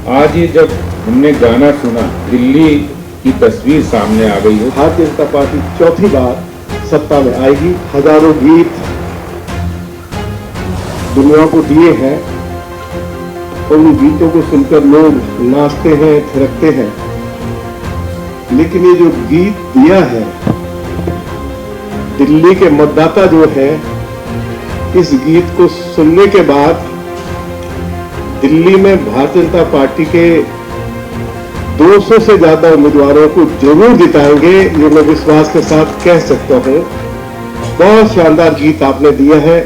आज ये जब हमने गाना सुना, दिल्ली की तस्वीर सामने आ गई हो। भारतीय जनता पार्टी चौथी बार सत्ता में आएगी। हजारों गीत दुनिया को दिए हैं और उन गीतों को सुनकर लोग नाचते हैं, थिरकते हैं, लेकिन ये जो गीत दिया है, दिल्ली के मतदाता जो है, इस गीत को सुनने के बाद दिल्ली में भारतीय जनता पार्टी के 200 से ज्यादा उम्मीदवारों को जरूर जिताएंगे, ये मैं विश्वास के साथ कह सकता हूं। बहुत शानदार गीत आपने दिया है।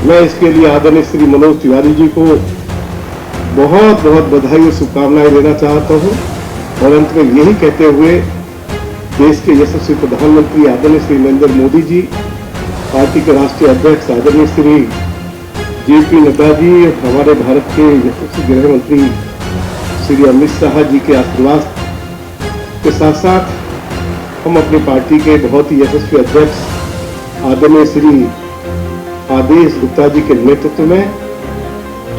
मैं इसके लिए आदरणीय श्री मनोज तिवारी जी को बहुत बहुत बधाई और शुभकामनाएं देना चाहता हूं और अंत में यही कहते हुए देश के यशस्वी प्रधानमंत्री आदरणीय श्री नरेंद्र मोदी जी, पार्टी के राष्ट्रीय अध्यक्ष आदरणीय श्री जेपी नड्डा जी, हमारे भारत के यशस्वी गृह मंत्री श्री अमित शाह जी के आशीर्वाद के साथ साथ हम अपनी पार्टी के बहुत ही यशस्वी अध्यक्ष आदरणीय श्री आदेश गुप्ता जी के नेतृत्व में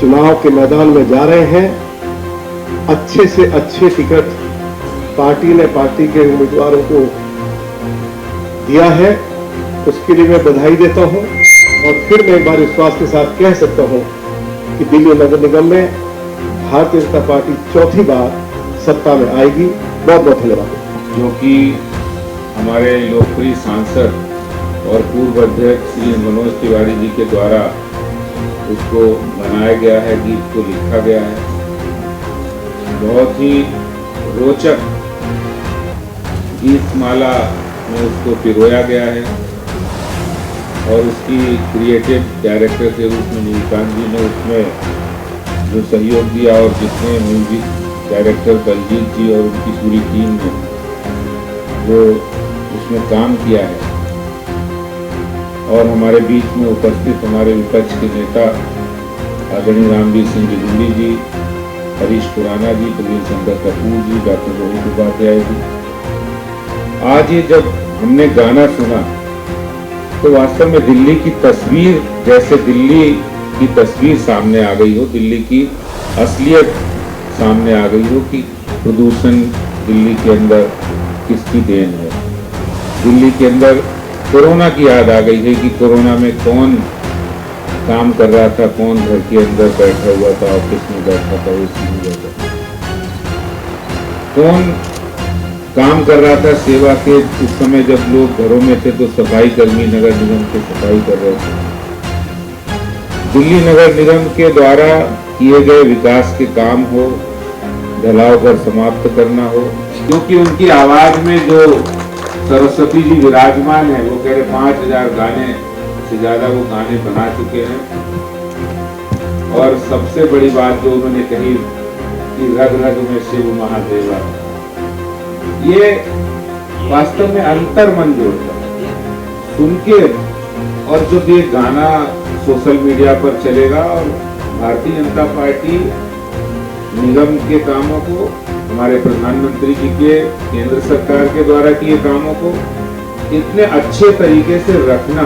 चुनाव के मैदान में जा रहे हैं। अच्छे से अच्छे टिकट पार्टी ने पार्टी के उम्मीदवारों को दिया है, उसके लिए मैं बधाई देता हूं और फिर मैं एक बार विश्वास के साथ कह सकता हूं कि दिल्ली नगर निगम में भारतीय जनता पार्टी चौथी बार सत्ता में आएगी। बहुत बहुत धन्यवाद। जो कि हमारे लोकप्रिय सांसद और पूर्व अध्यक्ष श्री मनोज तिवारी जी के द्वारा उसको बनाया गया है, गीत को लिखा गया है। बहुत ही रोचक गीत माला में उसको पिरोया गया है और उसकी क्रिएटिव डायरेक्टर के रूप में नीलकांत जी ने उसमें जो सहयोग दिया और जिसने म्यूजिक डायरेक्टर बलजीत जी और उनकी पूरी टीम ने जो उसमें काम किया है और हमारे बीच में उपस्थित हमारे विपक्ष के नेता आदरणीय रामवीर सिंह बिगुंडी जी, हरीश खुराना जी, प्रवीण शंकर कपूर जी, डॉक्टर रोहित उपाध्याय जी। आज ये जब हमने गाना सुना तो वास्तव में दिल्ली की तस्वीर, जैसे दिल्ली की तस्वीर सामने आ गई हो, दिल्ली की असलियत सामने आ गई हो कि प्रदूषण दिल्ली के अंदर किसकी देन है। दिल्ली के अंदर कोरोना की याद आ गई है कि कोरोना में कौन काम कर रहा था, कौन घर के अंदर बैठा हुआ था, ऑफिस में बैठा था, एसी में बैठा था, कौन काम कर रहा था सेवा के। उस समय जब लोग घरों में थे तो सफाई कर्मी नगर निगम की सफाई कर रहे थे। दिल्ली नगर निगम के द्वारा किए गए विकास के काम हो, ढलाव पर समाप्त करना हो, क्योंकि उनकी आवाज में जो सरस्वती जी विराजमान है, वो कह रहे 5000 गाने से ज्यादा वो गाने बना चुके हैं। और सबसे बड़ी बात जो उन्होंने कही कि रग रग में शिव महादेवा, ये वास्तव में अंतर मन जोड़ता है सुन के। और जब ये गाना सोशल मीडिया पर चलेगा और भारतीय जनता पार्टी निगम के कामों को, हमारे प्रधानमंत्री जी के केंद्र सरकार के द्वारा किए कामों को इतने अच्छे तरीके से रखना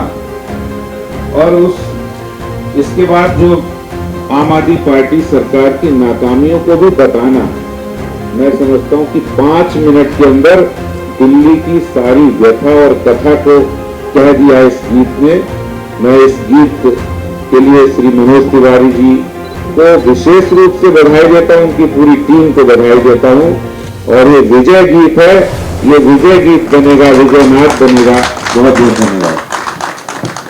और इसके बाद जो आम आदमी पार्टी सरकार की नाकामियों को भी बताना, मैं समझता हूं कि 5 मिनट के अंदर दिल्ली की सारी व्यथा और कथा को कह दिया इस गीत ने। मैं इस गीत के लिए श्री मनोज तिवारी जी को विशेष रूप से बधाई देता हूं, उनकी पूरी टीम को बधाई देता हूं। और ये विजय गीत है, ये विजय गीत बनेगा, विजय नाथ बनेगा। बहुत बहुत धन्यवाद।